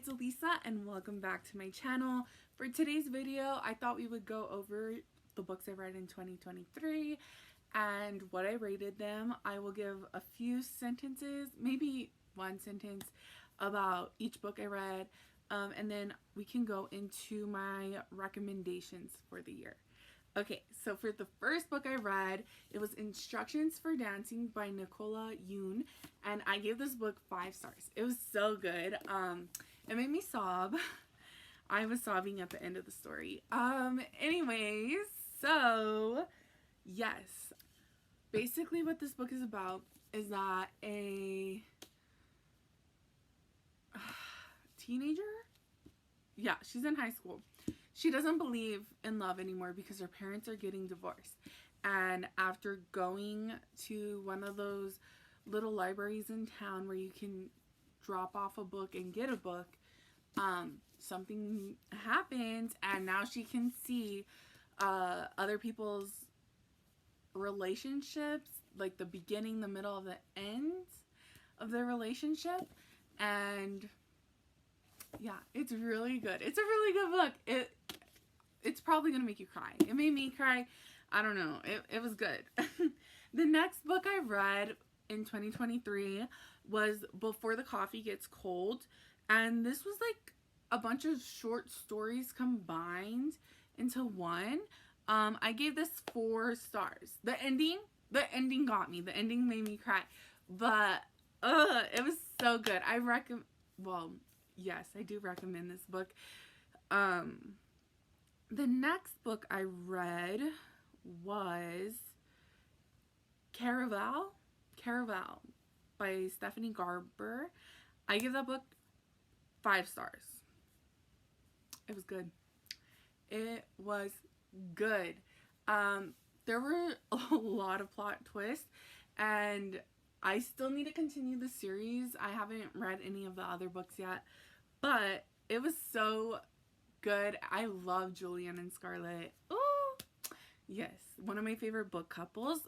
it's Elisa and welcome back to my channel. For today's video, I thought we would go over the books I read in 2023 and what I rated them. I will give a few sentences, maybe one sentence about each book I read, and then we can go into my recommendations for the year. Okay, so for the first book I read, it was Instructions for Dancing by Nicola Yoon, and I gave this book 5 stars. It was so good. It made me sob. I was sobbing at the end of the story. Anyways, so yes, basically what this book is about is that a teenager, yeah, she's in high school. She doesn't believe in love anymore because her parents are getting divorced. And after going to one of those little libraries in town where you can drop off a book and get a book, something happens and now she can see other people's relationships, like the beginning, the middle, of the end of their relationship. And yeah, it's really good. It's a really good book. It's probably gonna make you cry. It made me cry. I don't know. It was good. The next book I read in 2023 was Before the Coffee Gets Cold, and this was like a bunch of short stories combined into one. I gave this 4 stars. The ending got me. The ending made me cry, but it was so good. Yes, I do recommend this book. The next book I read was Caraval by Stephanie Garber. I give that book 5 stars. It was good. It was good. There were a lot of plot twists, and I still need to continue the series. I haven't read any of the other books yet, but it was so good. I love Julian and Scarlett. Oh, yes, one of my favorite book couples.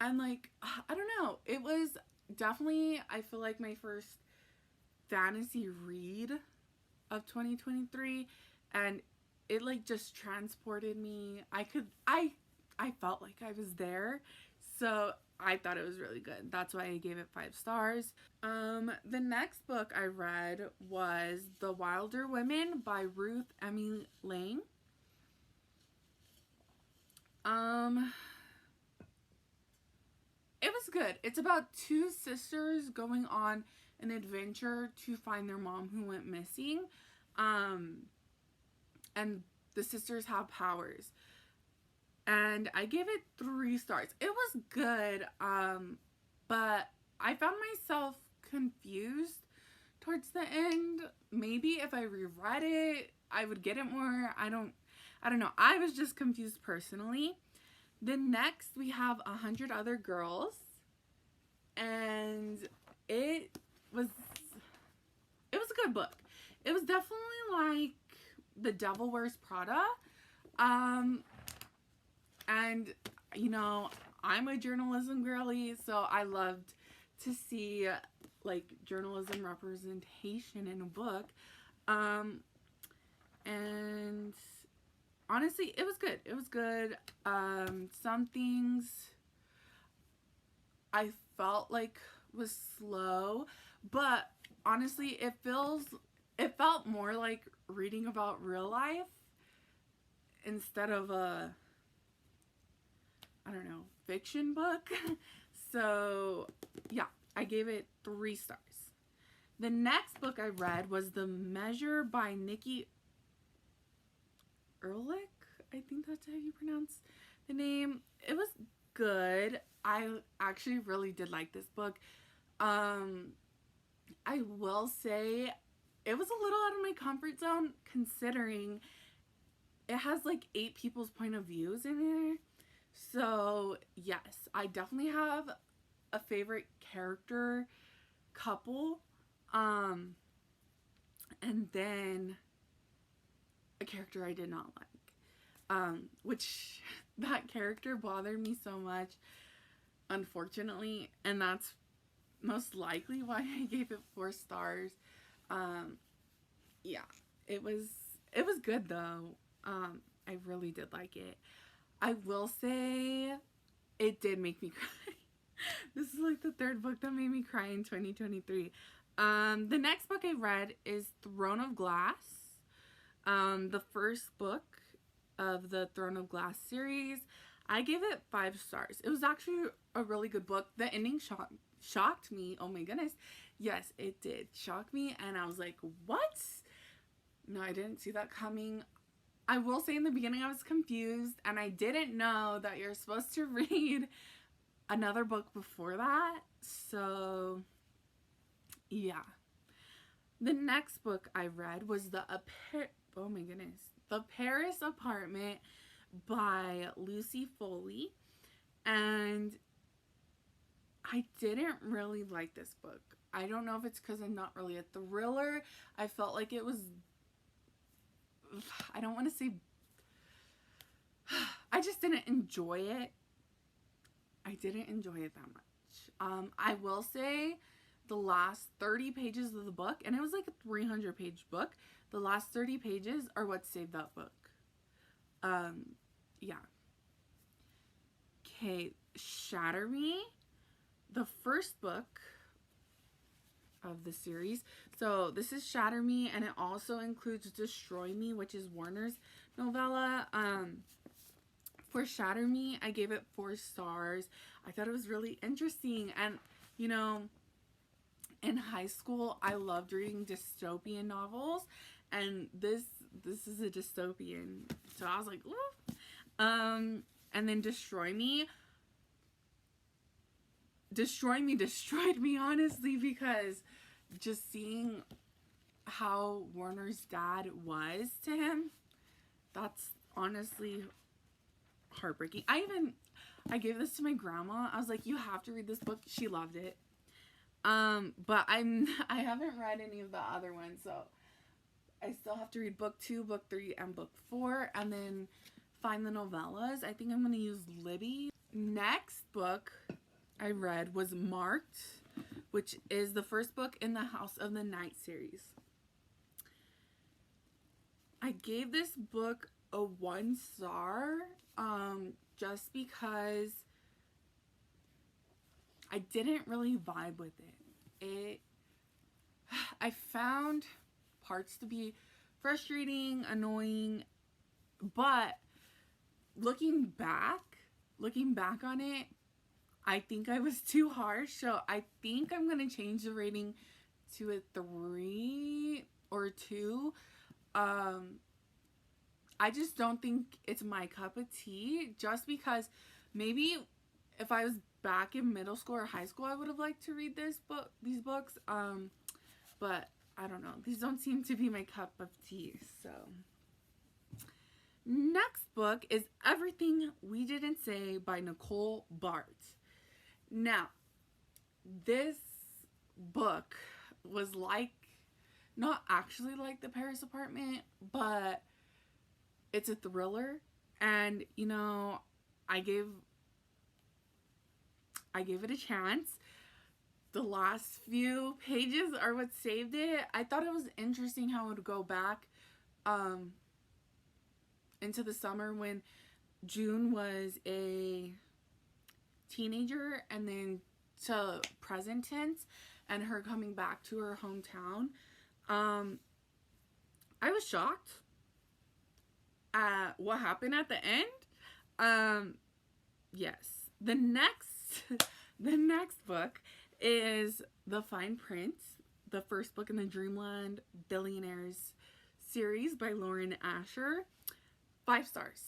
And like, I don't know, it was definitely, I feel like, my first fantasy read of 2023, and it like just transported me. I felt like I was there, so I thought it was really good. That's why I gave it 5 stars. The next book I read was The Wilder Women by Ruth Emily Lang. It was good. It's about 2 sisters going on an adventure to find their mom who went missing. And the sisters have powers. And I gave it 3 stars. It was good, but I found myself confused towards the end. Maybe if I reread it, I would get it more. I don't know. I was just confused personally. Then next we have 100 Other Girls, and it was a good book. It was definitely like The Devil Wears Prada. And you know, I'm a journalism girly, so I loved to see like journalism representation in a book. And honestly, it was good. It was good. Some things I felt like was slow, but honestly, it felt more like reading about real life instead of a, I don't know, fiction book. So yeah, I gave it 3 stars. The next book I read was The Measure by Nikki Erlich. I think that's how you pronounce the name. It was good. I actually really did like this book. I will say it was a little out of my comfort zone, considering it has like 8 people's point of views in there. So yes, I definitely have a favorite character couple, and then a character I did not like, which that character bothered me so much, unfortunately, and that's most likely why I gave it 4 stars. Yeah, it was good though. I really did like it. I will say it did make me cry. This is like the third book that made me cry in 2023. The next book I read is Throne of Glass. The first book of the Throne of Glass series. I gave it 5 stars. It was actually a really good book. The ending shocked me. Oh my goodness. Yes, it did shock me. And I was like, what? No, I didn't see that coming. I will say in the beginning I was confused. And I didn't know that you're supposed to read another book before that. So, yeah. The next book I read was The Paris Apartment by Lucy Foley. And I didn't really like this book. I don't know if it's because I'm not really a thriller. I felt like it was, I don't want to say, I just didn't enjoy it. I didn't enjoy it that much. I will say the last 30 pages of the book, and it was like a 300-page book, the last 30 pages are what saved that book. Yeah. Okay, Shatter Me, the first book of the series. So this is Shatter Me, and it also includes Destroy Me, which is Warner's novella. For Shatter Me, I gave it 4 stars. I thought it was really interesting. And, you know, in high school, I loved reading dystopian novels. And this is a dystopian. So I was like, ooh. And then Destroy Me destroyed me, honestly, because just seeing how Warner's dad was to him, that's honestly heartbreaking. I gave this to my grandma. I was like, you have to read this book. She loved it. But I haven't read any of the other ones, so I still have to read book 2, book 3, and book 4, and then find the novellas. I think I'm going to use Libby. Next book I read was Marked, which is the first book in the House of the Night series. I gave this book a 1 star, just because I didn't really vibe with it. I found parts to be frustrating, annoying, but looking back on it, I think I was too harsh, so I think I'm gonna change the rating to a 3 or 2. I just don't think it's my cup of tea, just because maybe if I was back in middle school or high school, I would have liked to read these books. But I don't know. These don't seem to be my cup of tea. So, next book is Everything We Didn't Say by Nicole Bart. Now, this book was like, not actually like The Paris Apartment, but it's a thriller. And, you know, I gave it a chance. The last few pages are what saved it. I thought it was interesting how it would go back into the summer when June was a teenager, and then to present tense and her coming back to her hometown. I was shocked at what happened at the end. Yes. The next book is The Fine Print, the first book in the Dreamland Billionaires series by Lauren Asher. 5 stars.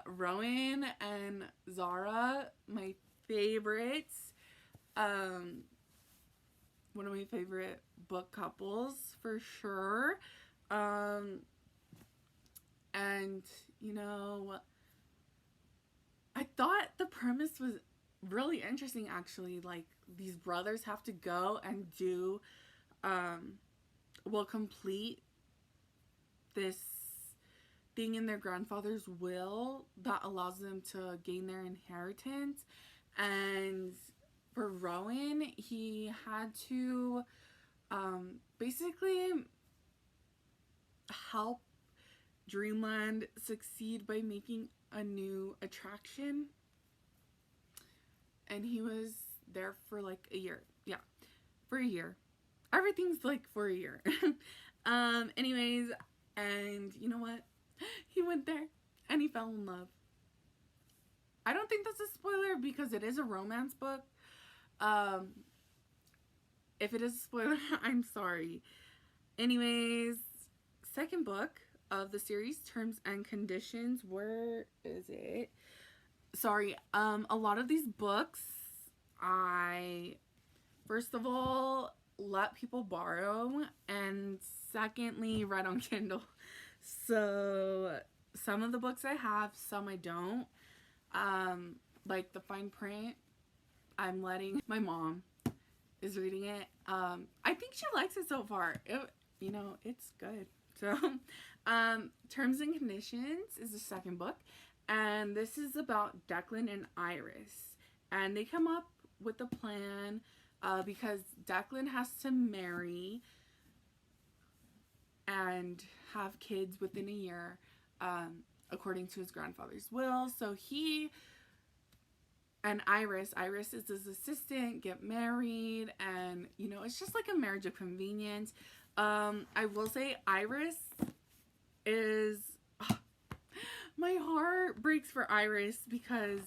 Rowan and Zara, my favorites. One of my favorite book couples for sure. And, you know, I thought the premise was really interesting, actually. Like, these brothers have to go and do, complete this thing in their grandfather's will that allows them to gain their inheritance. And for Rowan, he had to basically help Dreamland succeed by making a new attraction. And he was there for like a year. Yeah, for a year. Everything's like for a year. Anyways, and you know what? He went there and he fell in love. I don't think that's a spoiler because it is a romance book. If it is a spoiler, I'm sorry. Anyways, second book of the series, Terms and Conditions. Where is it? Sorry. A lot of these books, I, first of all, let people borrow, and secondly, read on Kindle. So some of the books I have, some I don't. Like the fine print, I'm letting my mom is reading it. I think she likes it so far. You know, it's good. So, Terms and Conditions is the second book, and this is about Declan and Iris, and they come up with a plan because Declan has to marry and have kids within a year, according to his grandfather's will. So he and Iris is his assistant, get married, and you know, it's just like a marriage of convenience. I will say Iris is, my heart breaks for Iris because,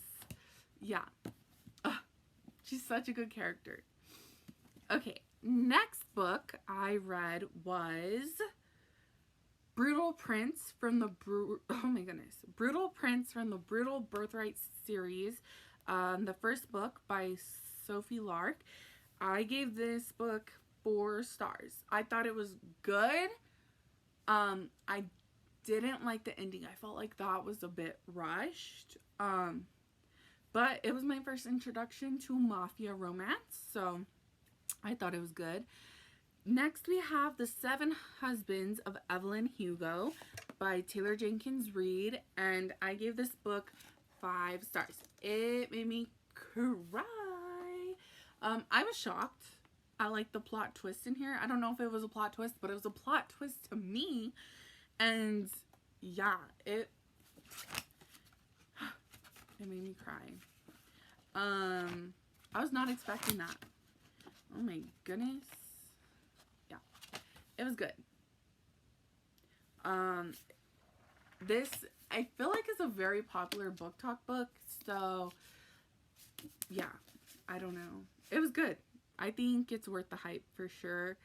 yeah, she's such a good character. Okay, next book I read was Brutal Prince from the Brutal Prince from the Brutal Birthright series. The first book by Sophie Lark. I gave this book 4 stars. I thought it was good. I didn't like the ending. I felt like that was a bit rushed. But it was my first introduction to mafia romance, so I thought it was good. Next we have The 7 Husbands of Evelyn Hugo by Taylor Jenkins Reid, and I gave this book 5 stars. It made me cry. I was shocked. I like the plot twist in here. I don't know if it was a plot twist, but it was a plot twist to me. And yeah, it made me cry. I was not expecting that. Oh my goodness. Yeah, it was good. This, I feel like, is a very popular book talk book, so yeah, I don't know. It was good. I think it's worth the hype for sure.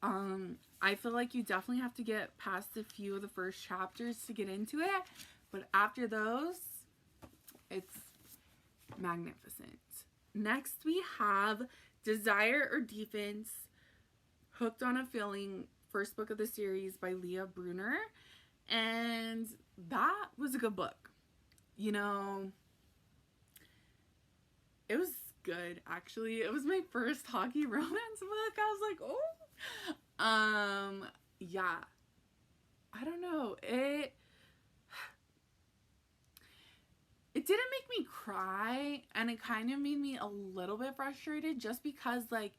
I feel like you definitely have to get past a few of the first chapters to get into it, but after those, it's magnificent. Next we have Desire or Defense, Hooked on a Feeling, first book of the series by Leah Brunner, and that was a good book. You know, it was good, actually. It was my first hockey romance book. I was like, oh. Yeah. I don't know. It didn't make me cry, and it kind of made me a little bit frustrated just because, like,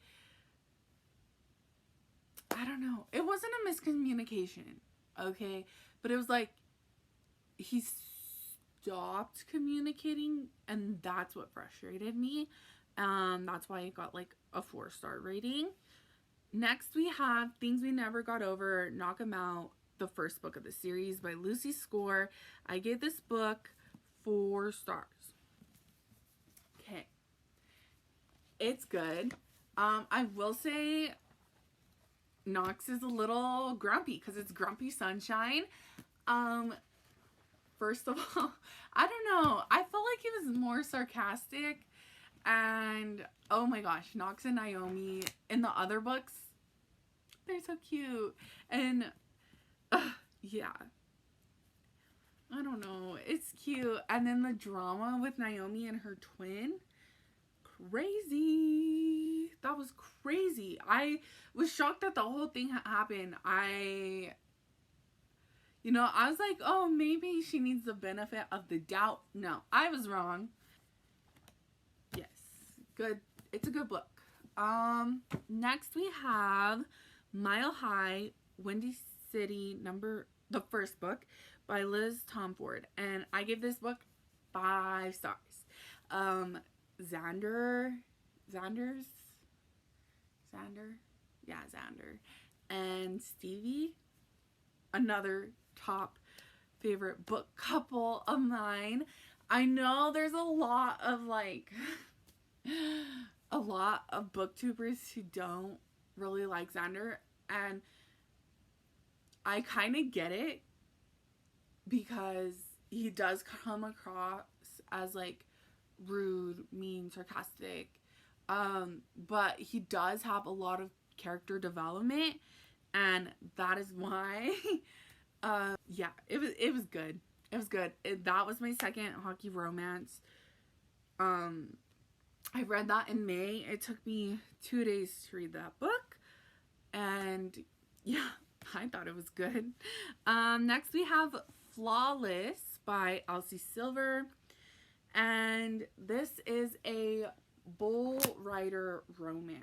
I don't know. It wasn't a miscommunication, okay? But it was like he stopped communicating, and that's what frustrated me. That's why it got like a 4-star rating. Next we have Things We Never Got Over, Knock 'Em Out, the first book of the series by Lucy Score. I gave this book 4 stars. Okay. It's good. I will say Knox is a little grumpy because it's Grumpy Sunshine. First of all, I don't know. I felt like he was more sarcastic, and oh my gosh, Knox and Naomi in the other books, they're so cute. And yeah, I don't know, it's cute. And then the drama with Naomi and her twin, crazy. That was crazy. I was shocked that the whole thing happened. You know, I was like, oh, maybe she needs the benefit of the doubt. No, I was wrong. Yes, good. it's a good book. Next we have Mile High, Windy City, the first book by Liz Tomford, and I gave this book 5 stars. Xander, and Stevie, another top favorite book couple of mine. I know there's a lot of booktubers who don't really like Xander, and I kind of get it because he does come across as like rude, mean, sarcastic, but he does have a lot of character development, and that is why yeah, it was good. It was good. That was my second hockey romance. I read that in May. It took me 2 days to read that book, and yeah, I thought it was good. Next we have Flawless by Elsie Silver, and this is a bull rider romance.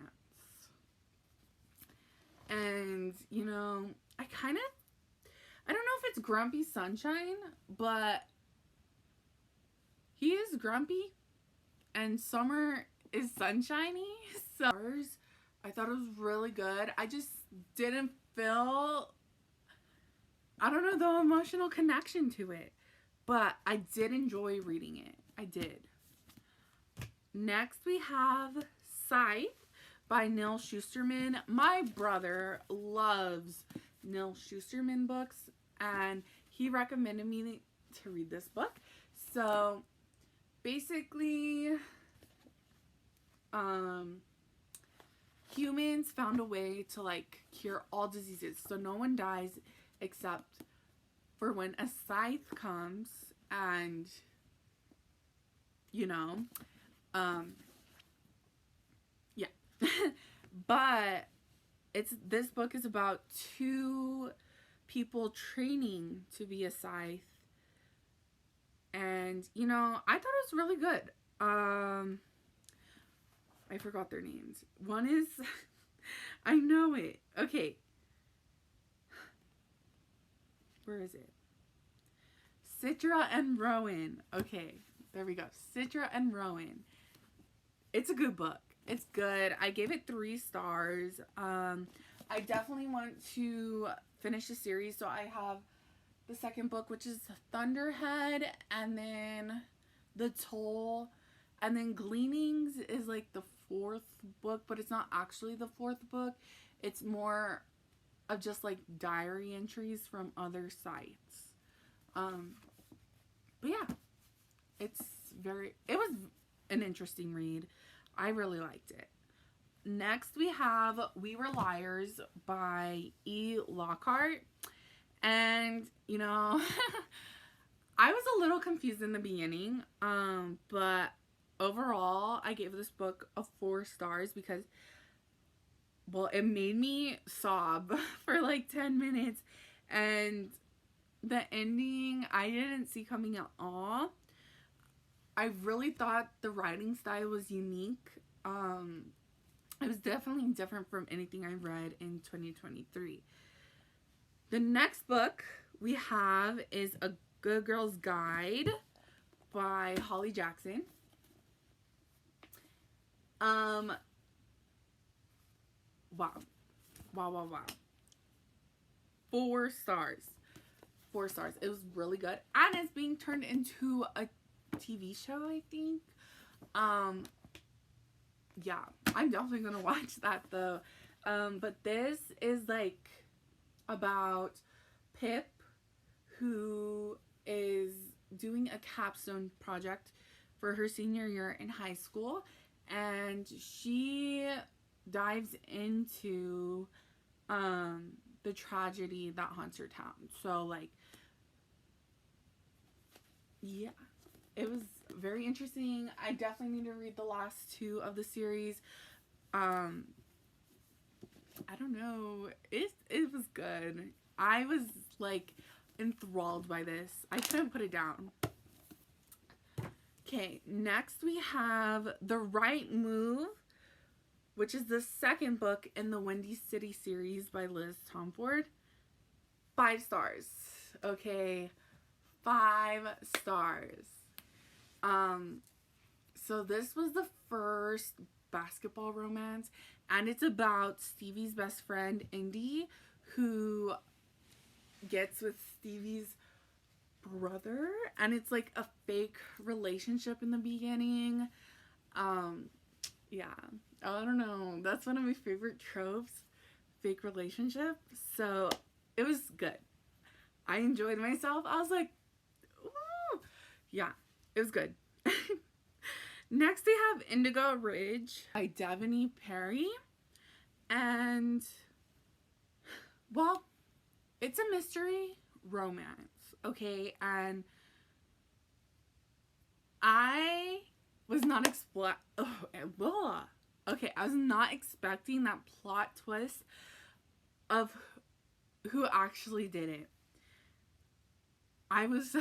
And you know, I don't know if it's Grumpy Sunshine, but he is grumpy and Summer is sunshiny. So I thought it was really good. I just didn't feel, I don't know, the emotional connection to it, but I did enjoy reading it. I did. Next we have Scythe by Neal Shusterman. My brother loves Neal Shusterman books, and he recommended me to read this book. So basically, humans found a way to like cure all diseases, so no one dies except for when a scythe comes, and you know, yeah. But this book is about 2 people training to be a scythe, and you know, I thought it was really good. I forgot their names. One is I know it. Okay. Where is it? Citra and Rowan. Okay, there we go. Citra and Rowan. It's a good book. It's good. I gave it 3 stars. I definitely want to finish the series, so I have the second book, which is Thunderhead, and then The Toll, and then Gleanings is like the 4th book, but it's not actually the 4th book. It's more of just like diary entries from other sites. But yeah, it was an interesting read. I really liked it. Next we have We Were Liars by E. Lockhart. And, you know, I was a little confused in the beginning, but overall, I gave this book a 4 stars because, well, it made me sob for like 10 minutes, and the ending I didn't see coming at all. I really thought the writing style was unique. It was definitely different from anything I read in 2023. The next book we have is A Good Girl's Guide by Holly Jackson. Wow. 4 stars. 4 stars. It was really good. And it's being turned into a TV show, I think. Yeah, I'm definitely gonna watch that though. But this is like about Pip, who is doing a capstone project for her senior year in high school, and she dives into the tragedy that haunts her town. So like, yeah, it was very interesting. I definitely need to read the last 2 of the series. I don't know. It was good. I was like enthralled by this. I couldn't put it down. Okay, next we have The Right Move which is the second book in the Windy City series by Liz Tomford. 5 stars. Okay, 5 stars. So this was the first basketball romance, and it's about Stevie's best friend Indy, who gets with Stevie's brother, and it's like a fake relationship in the beginning. Yeah, I don't know, that's one of my favorite tropes, fake relationship. So it was good. I enjoyed myself. I was like, ooh. Yeah, it was good. Next we have Indigo Ridge by Devanny Perry, and well, it's a mystery romance, okay? And I was not I was not expecting that plot twist of who actually did it. I was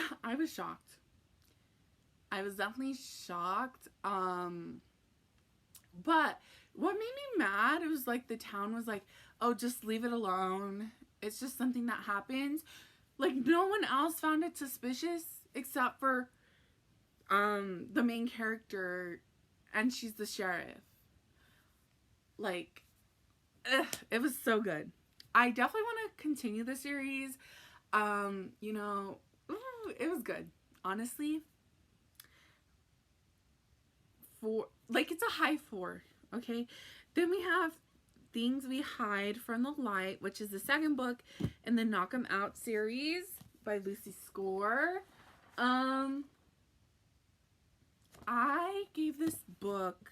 shocked. I was definitely shocked. But what made me mad, it was like the town was like, oh, just leave it alone. It's just something that happens. Like, no one else found it suspicious except for the main character, and she's the sheriff. Like, it was so good. I definitely want to continue the series. You know, it was good. Honestly, it's a high 4, okay? Then we have Things We Hide from the Light, which is the second book in the Knock 'Em Out series by Lucy Score. I gave this book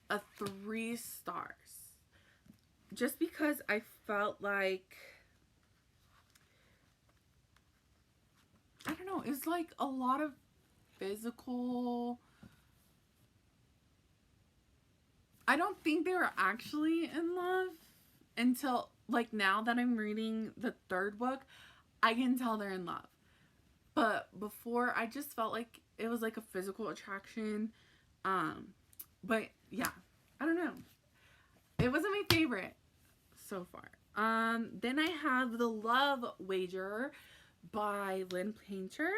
a 3 stars just because I felt like, I don't know, it's like a lot of physical. I don't think they were actually in love until, like, now that I'm reading the 3rd book, I can tell they're in love. But before, I just felt like it was like a physical attraction. But yeah, I don't know. It wasn't my favorite so far. Then I have The Love Wager by Lynn Painter,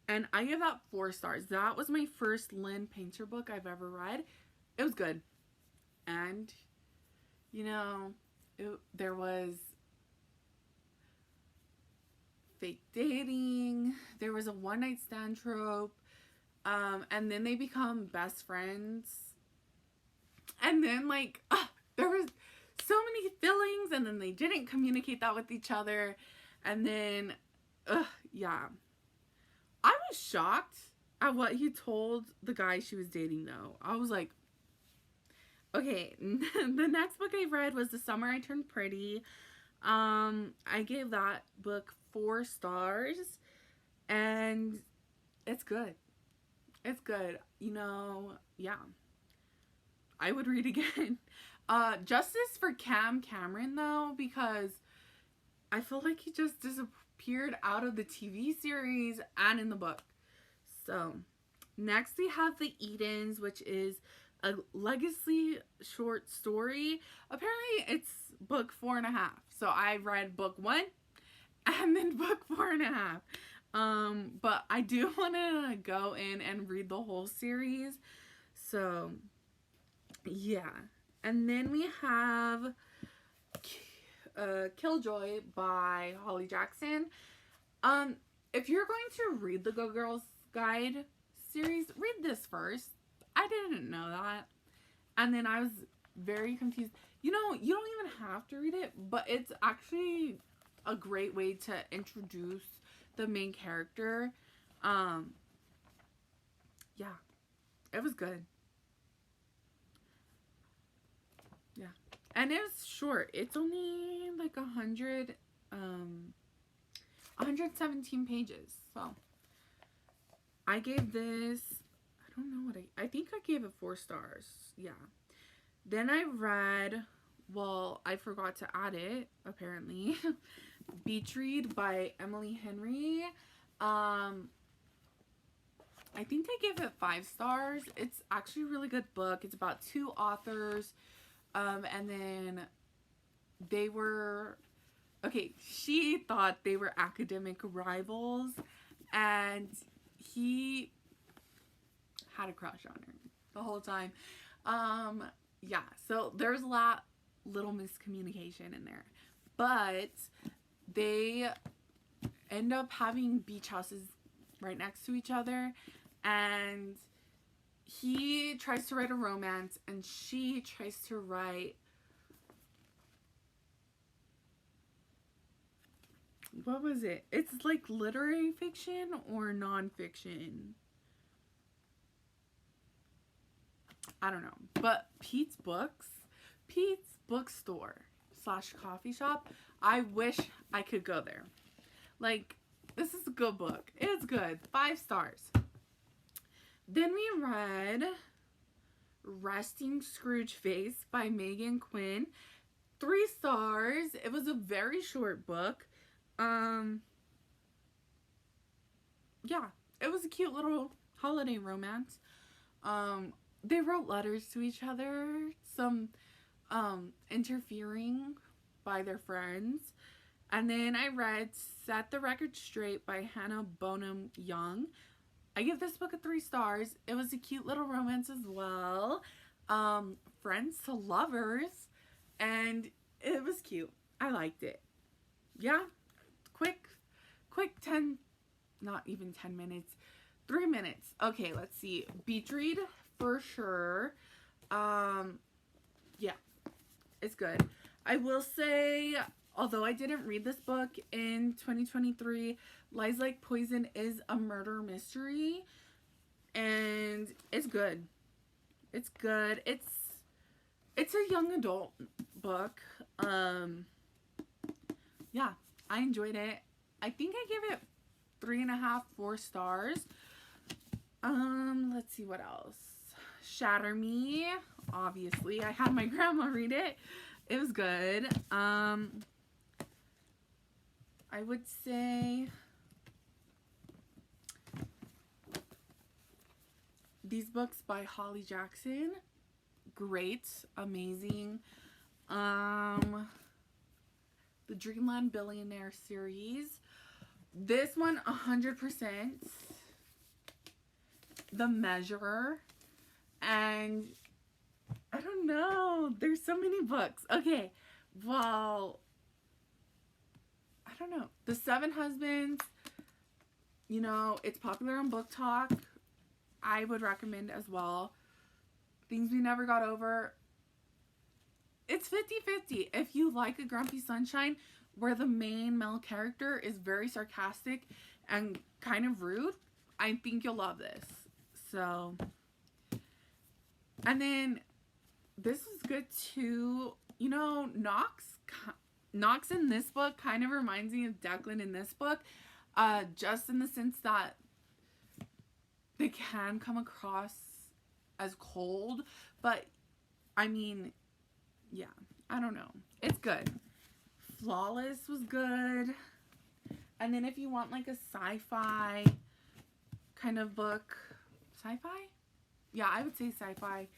and I give that 4 stars. That was my first Lynn Painter book I've ever read. It was good. And, you know, there was fake dating, there was a one-night stand trope, and then they become best friends, and then, like, there was so many feelings, and then they didn't communicate that with each other, and then, yeah. I was shocked at what he told the guy she was dating, though. I was like, okay. The next book I read was The Summer I Turned Pretty. I gave that book 4 stars, and it's good. It's good. You know, yeah. I would read again. Justice for Cam Cameron, though, because I feel like he just disappeared out of the TV series and in the book. So, next we have The Edens, which is a legacy short story. Apparently, it's book 4.5. So, I read book 1 and then book 4.5. But I do want to go in and read the whole series. So, yeah. And then we have Killjoy by Holly Jackson. If you're going to read the Go Girls Guide series, read this first. I didn't know that. And then I was very confused. You know, you don't even have to read it, but it's actually a great way to introduce the main character. Yeah, it was good. Yeah, and it was short. It's only like 117 pages. So I gave this, I don't know what I think I gave it 4 stars. Yeah. Then I read, well, I forgot to add it, apparently, Beach Read by Emily Henry. I think I gave it 5 stars. It's actually a really good book. It's about 2 authors. And then they were, okay, she thought they were academic rivals, and he had a crush on her the whole time. Yeah, so there's a little miscommunication in there. But they end up having beach houses right next to each other, and he tries to write a romance and she tries to write, what was it? It's like literary fiction or nonfiction. I don't know. But Pete's bookstore / coffee shop, I wish I could go there. Like, this is a good book. It's good. 5 stars. Then we read Resting Scrooge Face by Megan Quinn. 3 stars. It was a very short book. Yeah, it was a cute little holiday romance. They wrote letters to each other, some interfering by their friends. And then I read Set the Record Straight by Hannah Bonham Young. I give this book a 3 stars. It was a cute little romance as well. Friends to lovers. And it was cute. I liked it. Yeah. Quick 10, not even 10 minutes. 3 minutes. Okay, let's see. Beach read for sure. Yeah. It's good. I will say, although I didn't read this book in 2023, Lies Like Poison is a murder mystery, and it's good. It's good. It's a young adult book. Yeah, I enjoyed it. I think I gave it 3.5, 4 stars. Let's see what else. Shatter Me, obviously. I had my grandma read it. It was good. I would say these books by Holly Jackson, great, amazing. The Dreamland Billionaire series. This one, 100%. The Measure. And I don't know. There's so many books. Okay. Well, I don't know. The Seven Husbands, you know, it's popular on Book Talk. I would recommend as well. Things We Never Got Over. It's 50-50. If you like A Grumpy Sunshine, where the main male character is very sarcastic and kind of rude, I think you'll love this. So, and then this was good too. You know, Knox in this book kind of reminds me of Declan in this book, just in the sense that they can come across as cold, but I mean, yeah, I don't know. It's good. Flawless was good. And then if you want like a sci-fi kind of book, sci-fi? Yeah, I would say sci-fi.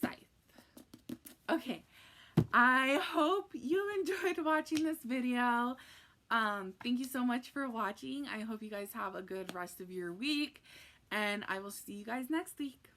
Scythe. Okay. I hope you enjoyed watching this video. Thank you so much for watching. I hope you guys have a good rest of your week, and I will see you guys next week.